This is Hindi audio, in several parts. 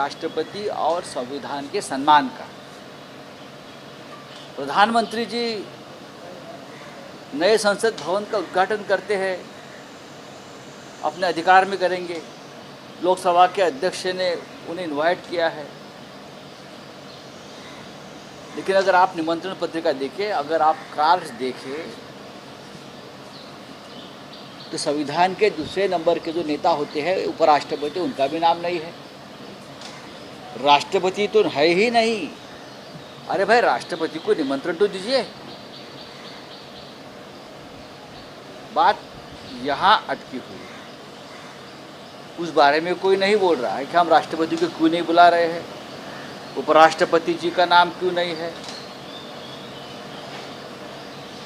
राष्ट्रपति और संविधान के सम्मान का। प्रधानमंत्री जी नए संसद भवन का उद्घाटन करते हैं, अपने अधिकार में करेंगे। लोकसभा के अध्यक्ष ने उन्हें इनवाइट किया है, लेकिन अगर आप निमंत्रण पत्रिका देखें, अगर आप कार्ड्स देखें, तो संविधान के दूसरे नंबर के जो नेता होते हैं उपराष्ट्रपति, उनका भी नाम नहीं है। राष्ट्रपति तो है ही नहीं। अरे भाई, राष्ट्रपति को निमंत्रण तो दीजिए। बात यहाँ अटकी हुई है। उस बारे में कोई नहीं बोल रहा है कि हम राष्ट्रपति को क्यों नहीं बुला रहे हैं, उपराष्ट्रपति जी का नाम क्यों नहीं है,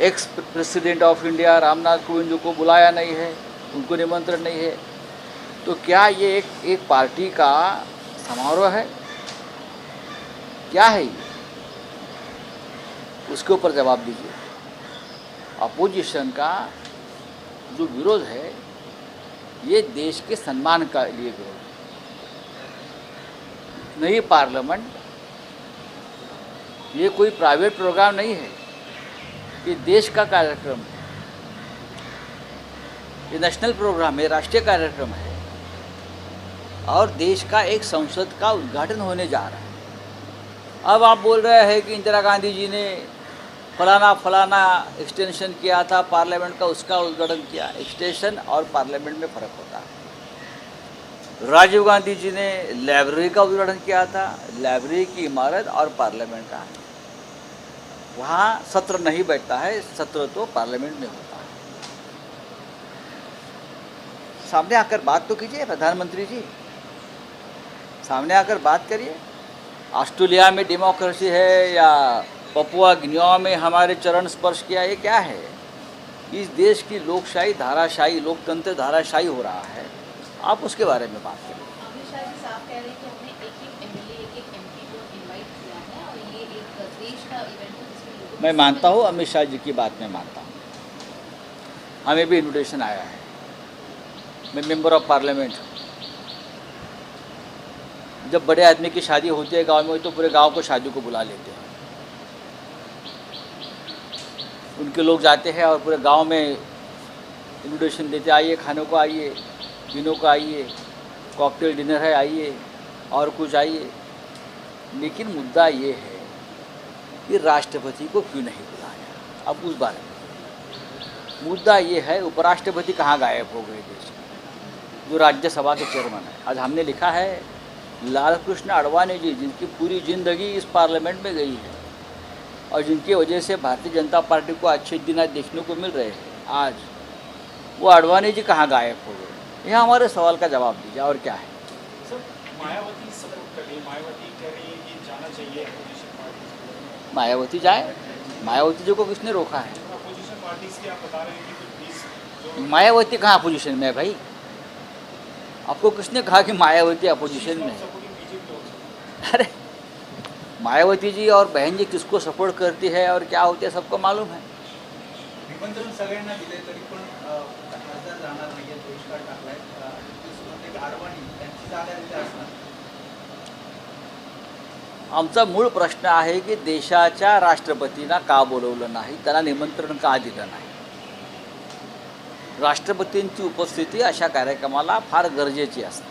ex president of India Ramnath Kovind को बुलाया नहीं है, उनको निमंत्रण नहीं है। तो क्या ये एक पार्टी का समारोह है? क्या है ये? उसके ऊपर जवाब दीजिए। अपोजिशन का जो विरोध है, ये देश के सम्मान का लिए विरोध है। नई पार्लियामेंट ये कोई प्राइवेट प्रोग्राम नहीं है, ये देश का कार्यक्रम है, ये नेशनल प्रोग्राम है, राष्ट्रीय कार्यक्रम है, और देश का एक संसद का उद्घाटन होने जा रहा है। अब आप बोल रहे हैं कि इंदिरा गांधी जी ने फलाना एक्सटेंशन किया था पार्लियामेंट का, उसका उद्घाटन किया। एक्सटेंशन और पार्लियामेंट में फ़र्क होता है। राजीव गांधी जी ने लाइब्रेरी का उद्घाटन किया था, लाइब्रेरी की इमारत और पार्लियामेंट का। वहाँ सत्र नहीं बैठता है, सत्र तो पार्लियामेंट में होता है। सामने आकर बात तो कीजिए प्रधानमंत्री जी, सामने आकर बात करिए। ऑस्ट्रेलिया में डेमोक्रेसी है या पपुआ गिनिया में हमारे चरण स्पर्श किया, ये क्या है? इस देश की लोकशाही धाराशाही, लोकतंत्र धाराशाही हो रहा है। आप उसके बारे में बात करें। अमित शाह जी साफ कह रहे हैं कि हमने एक एमएलए, एक एमपी को इनवाइट किया है और ये एक देश का इवेंट है जिसमें लोगों मैं मानता हूँ, अमित शाह जी की बात मैं मानता हूँ। हमें भी इन्विटेशन आया है। मैं मेंबर ऑफ पार्लियामेंट हूँ। जब बड़े आदमी की शादी होती है गांव में, तो पूरे गांव को शादी को बुला लेते हैं। उनके लोग जाते हैं और पूरे गांव में इन्विटेशन देते, आइए खाने को, आइए पीने को, आइए कॉकटेल डिनर है, आइए और कुछ आइए। लेकिन मुद्दा ये है कि राष्ट्रपति को क्यों नहीं बुलाया। अब उस बारे में मुद्दा ये है, उपराष्ट्रपति कहाँ गायब हो गए देश में, जो राज्यसभा के चेयरमैन है। आज हमने लिखा है लालकृष्ण आडवाणी जी, जिनकी पूरी ज़िंदगी इस पार्लियामेंट में गई है और जिनकी वजह से भारतीय जनता पार्टी को अच्छे दिन आज देखने को मिल रहे हैं, आज वो आडवाणी जी कहाँ गायब हो गए? यह हमारे सवाल का जवाब दीजिए। और क्या है? सर, मायावती सपोर्ट कर रही है, मायावती कह रही है कि जाना चाहिए अपोजिशन पार्टीज। मायावती जाए, मायावती जी को किसने रोका है? अपोजिशन पार्टीज की आप बता रहे हैं कि कुछ 20 मायावती कहाँ अपोजिशन में है भाई? आपको किसने कहा कि मायावती अपोजिशन में है? अरे मायावती जी और बहन जी किसको सपोर्ट करती है और क्या होती है, सबको मालूम है। निमंत्रण सगळ्यांना दिले तरी पण खासदार जाणार नाहीये, बहिष्कार टाकलाय. की आडवाणी त्यांची जागा तिथे असणार. आमचा मूळ प्रश्न आहे की देशाच्या राष्ट्रपतींना का बोलवलं नाही, त्यांना निमंत्रण का दिलं नाही. राष्ट्रपतींची उपस्थिती अशा कार्यक्रमाला फार गरजेची असते.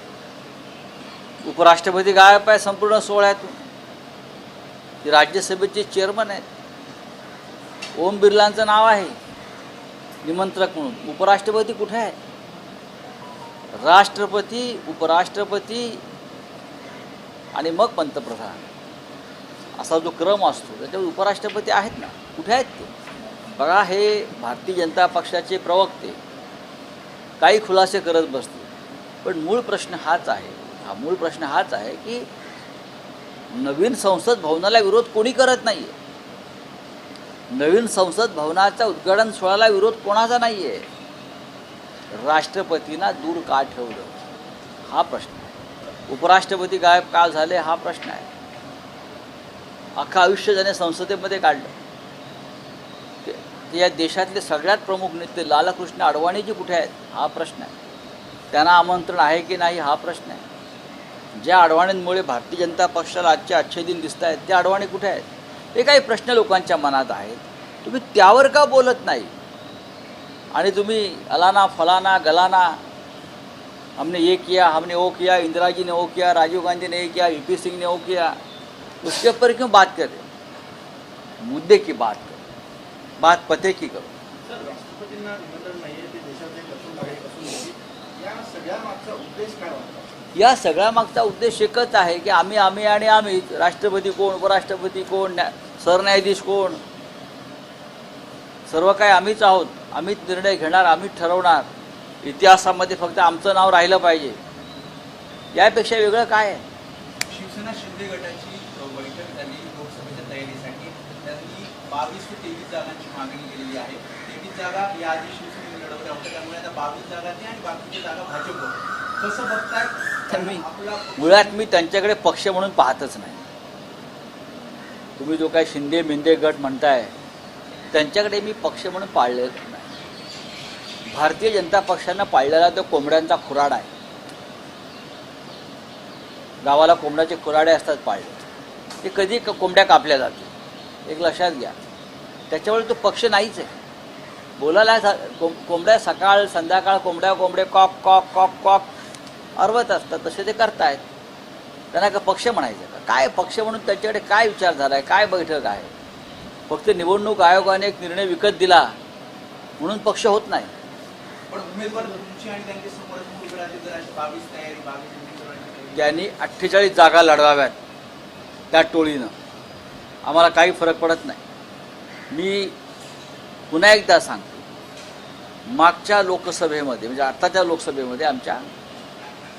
उपराष्ट्रपती गायब आहे संपूर्ण सोहळ्यातून. ते राज्यसभेचे चेअरमन आहेत. ओम बिर्लांचं नाव आहे निमंत्रक म्हणून. उपराष्ट्रपती कुठे आहे? राष्ट्रपती, उपराष्ट्रपती आणि मग पंतप्रधान असा जो क्रम असतो, त्याच्यावर उपराष्ट्रपती आहेत ना, कुठे आहेत ते? बघा, हे भारतीय जनता पक्षाचे प्रवक्ते काही खुलासे करत बसतील, पण मूळ प्रश्न हाच आहे. हा मूळ प्रश्न हाच आहे की नवीन संसद भवनाला विरोध कोणी करत नाही आहे. नवीन संसद भवनाच्या उद्घाटन सोहळ्याला विरोध कोणाचा नाही आहे. राष्ट्रपतींना दूर का ठेवलं, हा प्रश्न आहे. उपराष्ट्रपती गायब का झाले, हा प्रश्न आहे. अख्खं आयुष्य त्याने संसदेमध्ये काढलं. या देशातले सगळ्यात प्रमुख नेते लालकृष्ण आडवाणी जी कुठे आहेत, हा प्रश्न आहे. त्यांना आमंत्रण आहे की नाही, हा प्रश्न आहे. ज्या अडवाण्यांमुळे भारतीय जनता पक्षाला आजचे अच्छे दिन दिसत आहेत ते अडवाणी कुठे आहेत? हे काही प्रश्न लोकांच्या मनात आहेत, तुम्ही त्यावर का बोलत नाही? आणि तुम्ही अलाना फलाना गलाना, हमने ये किया, हमने वो किया, इंदिरा जी ने वो किया, राजीव गांधी ने ये किया, वीपी सिंह ने वो किया, उसके ऊपर क्यों बात कर रहे? मुद्दे की बात करो, बात पते की करो. सर, राष्ट्रपतींना निमंत्रण नाहीये, ते देशाचे लसूण लागेल असून होती. या सगळ्या मागचा उद्देश काय वाटतो? या सगळ्या मागचा उद्देश एकच आहे की आम्ही आणि आम्हीच. राष्ट्रपती कोण, उपराष्ट्रपती कोण, सरन्यायाधीश कोण, सर्व काय आम्हीच आहोत. आम्हीच निर्णय घेणार, आम्हीच ठरवणार. इतिहासामध्ये फक्त आमचं नाव राहिलं पाहिजे, यापेक्षा वेगळं काय आहे? शिवसेना शिंदे गटाची बैठक झाली लोकसभेच्या तयारीसाठी. त्यांनी 22 ते 23 जागांची मागणी केलेली आहे. 23 जागा याआधी शिवसेनेने लढवल्या होत्या, त्यामुळे आता 22 जागांनी आणि बाकीच्या जागा भाजपवर. कसं बघताय? तर मुळात मी त्यांच्याकडे पक्ष म्हणून पाहतच नाही. तुम्ही जो काय शिंदे मिंदे गट म्हणताय त्यांच्याकडे मी पक्ष म्हणून पाळलेच नाही. भारतीय जनता पक्षानं पाळलेला तो कोंबड्यांचा खुराडा आहे. गावाला कोंबड्याचे खुराडे असतात पाळले, ते कधी कोंबड्या कापल्या जातील, एक लक्षात घ्या. त्याच्यामुळे तो पक्ष नाहीच आहे. बोलायला कोंबड्या सकाळ संध्याकाळ कोंबडे कॉक कॉक कॉक कॉक अर्वत असतात, तसे ते करतायत. त्यांना का पक्ष म्हणायचं का? काय पक्ष म्हणून त्यांच्याकडे काय विचार झाला आहे, काय बैठक आहे? फक्त निवडणूक आयोगाने एक निर्णय विकत दिला म्हणून पक्ष होत नाही. पण उमेदवार तुमची आणि त्यांच्या समोर उभे राहतील जर अशी 22 तयारी 22 उमेदवारांची. त्यांनी 48 जागा लढवाव्यात त्या टोळीनं, आम्हाला काही फरक पडत नाही. मी पुन्हा एकदा सांगतो, मागच्या लोकसभेमध्ये म्हणजे आत्ताच्या लोकसभेमध्ये आमच्या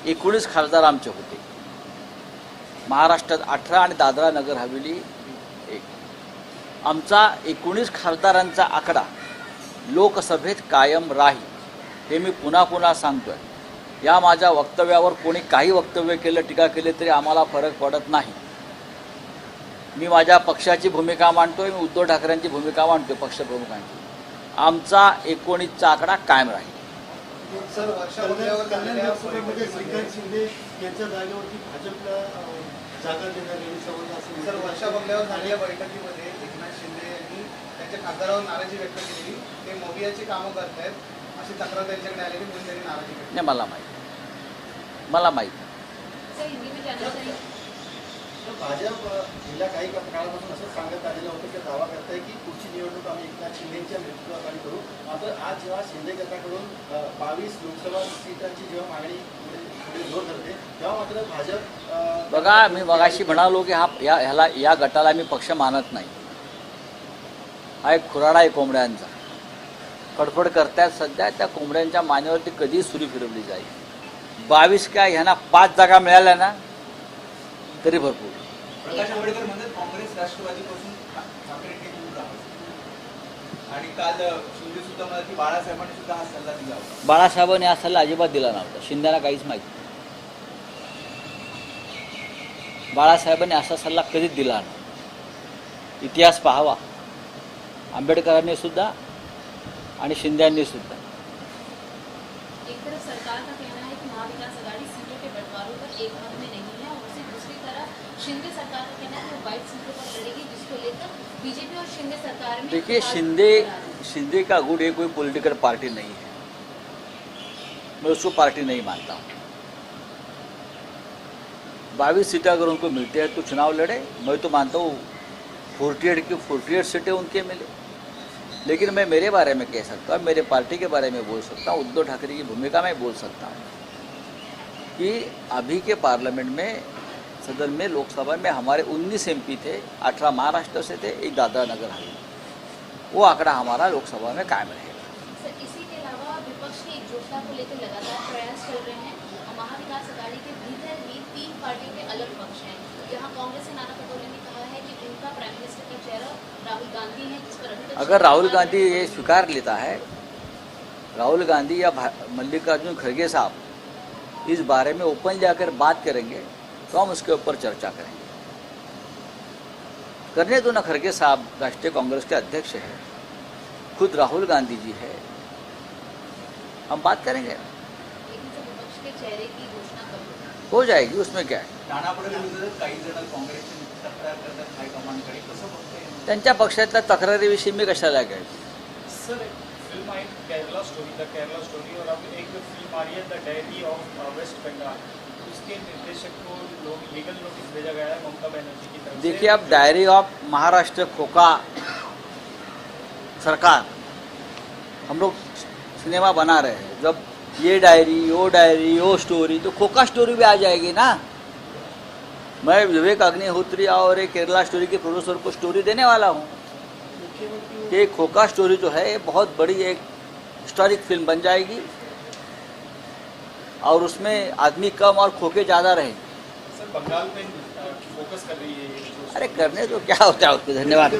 19 खासदार आमचे होते. महाराष्ट्रात 18 आणि दादरा नगर हवेली 1. आमचा 19 खासदारांचा आकडा लोकसभेत कायम राहील, हे मी पुन्हा पुन्हा सांगतोय. या माझ्या वक्तव्यावर कोणी काही वक्तव्य केलं, टीका केली तरी आम्हाला फरक पडत नाही. मी माझ्या पक्षाची भूमिका मांडतोय, मी उद्धव ठाकरेंची भूमिका मांडतोय, पक्षप्रमुखांची. आमचा 19चा आकडा कायम राहील. सर, वर्षा बंगल्यावर कल्याण झालेल्या लोकसभेमध्ये श्रीकांत बैठकीमध्ये- शिंदे यांच्या जागेवरती भाजपला जागा देणार नाही समज असं. सर, वर्षा बंगल्यावर झालेल्या बैठकीमध्ये एकनाथ शिंदे यांनी त्यांच्या खासदारावर नाराजी व्यक्त केली. ते मोबियाची कामं करतायत अशी तक्रार त्यांच्याकडे आलेली, म्हणून त्यांनी नाराजी व्यक्त नाही, मला माहीत. सर हिंदी में जानना चाहिए. केली. भाजप गेल्या काही काळापासून असं सांगत आलेलं होतं की दावा करताय की पुढची निवडणूक आम्ही एकनाथ शिंदेच्या नेतृत्वाखाली करू. मात्र आज जेव्हा शिंदे गटाकडून 22 लोकसभा सीटांची जेव्हा मागणी पुढे जोर धरते, तेव्हा मात्र भाजप बघा, मी मगाशी म्हणालो की या गटाला मी पक्ष मानत नाही. हा एक खुराडा आहे कोंबड्यांचा. कडफड करतायत सध्या, त्या कोंबड्यांच्या मानेवरती कधी सुरी फिरवली जाईल. 22 काय, ह्यांना 5 जागा मिळाल्या ना तरी भरपूर. प्रकाश आंबेडकर म्हणतात काँग्रेस राष्ट्रवादीपासून ठाकरेंनी दूर राहावं. आणि काल शिंदे सुद्धा म्हणाले की बाळासाहेबांनी सुद्धा हा सल्ला दिला होता. बाळासाहेबांनी हा सल्ला अजिबात दिला नव्हता. शिंदेला काहीच माहिती नाही. बाळासाहेबांनी असा सल्ला कधीच दिला नाही. इतिहास पाहावा, आंबेडकरांनी सुद्धा आणि शिंद्यांनी सुद्धा. एक तरफ सरकार का कहना है कि महाविकास आघाड़ी सीटों के बंटवारों पर एक मत में नहीं है, और उसी दूसरी तरफ शिंदे सरकार का कहना है कि वो 22 सीटों पर लड़ेगी, जिसको लेकर बीजेपी और शिंदे सरकार में देखिए, शिंदे का गुट ये कोई पॉलिटिकल पार्टी नहीं है. मैं उसको पार्टी नहीं मानता हूँ. 22 सीटें अगर उनको मिलती है तो चुनाव लड़े. मैं तो मानता हूँ 48 की 48 सीटें उनके मिले. लेकिन मैं मेरे बारे में कह सकता हूँ, मेरे पार्टी के बारे में बोल सकता हूँ, उद्धव ठाकरे की भूमिका में बोल सकता हूँ कि अभी के पार्लियामेंट में, सदन में, लोकसभा में हमारे 19 MP थे. 18 महाराष्ट्र से थे, 1 दादरा नगर हवेली. वो आंकड़ा हमारा लोकसभा में कायम रहेगा. सर, इसी के अलावा विपक्ष की एकजुटता को लेकर लगातार प्रयास चल रहे हैं. महाविकास आघाड़ी के भीतर ही 3 पार्टियों के अलग पक्ष हैं. यहाँ कांग्रेस से नाना पटोले ने कहा है कि उनका प्राइम मिनिस्टर का चेहरा राहुल गांधी है, जिस पर अभी तक अगर राहुल गांधी ये स्वीकार लेता है, राहुल गांधी या मल्लिकार्जुन खड़गे साहब इस बारे में ओपन जाकर बात करेंगे तो हम उसके ऊपर चर्चा करेंगे. करने दो ना. खड़गे साहब राष्ट्रीय कांग्रेस के अध्यक्ष हैं, खुद राहुल गांधी जी है, हम बात करेंगे. लेकिन सर, विपक्ष के चेहरे की घोषणा कब होगी? हो जाएगी, उसमें क्या आहे. ठाण्यापुढे विरोधात काही जण काँग्रेसची तक्रार करतात हायकमांडकडे, कसं बघताय? त्यांच्या पक्षातल्या तक्रारीविषयी मी कशाला काय. सर एक फिल्म आई Kerala story, the Kerala story, और अब एक फिल्म आ रही है the diary of West Bengal, उसके निर्देशक को लोग लीगल नोटिस भेजा गया है ममता बनर्जी की तरफ से. देखिए, अब डायरी ऑफ महाराष्ट्र खोका सरकार, हम लोग सिनेमा बना रहे हैं. जब ये डायरी वो स्टोरी, तो खोका स्टोरी भी आ जाएगी ना. मैं विवेक अग्निहोत्री और एक केरला स्टोरी के प्रोड्यूसर को स्टोरी देने वाला हूँ कि खोका स्टोरी जो है ये बहुत बड़ी एक हिस्टोरिक फिल्म बन जाएगी और उसमें आदमी कम और खोके ज़्यादा रहेंगे. सर बंगाल पे फोकस कर रही है ये जो. अरे करने तो क्या होता है उसके. धन्यवाद.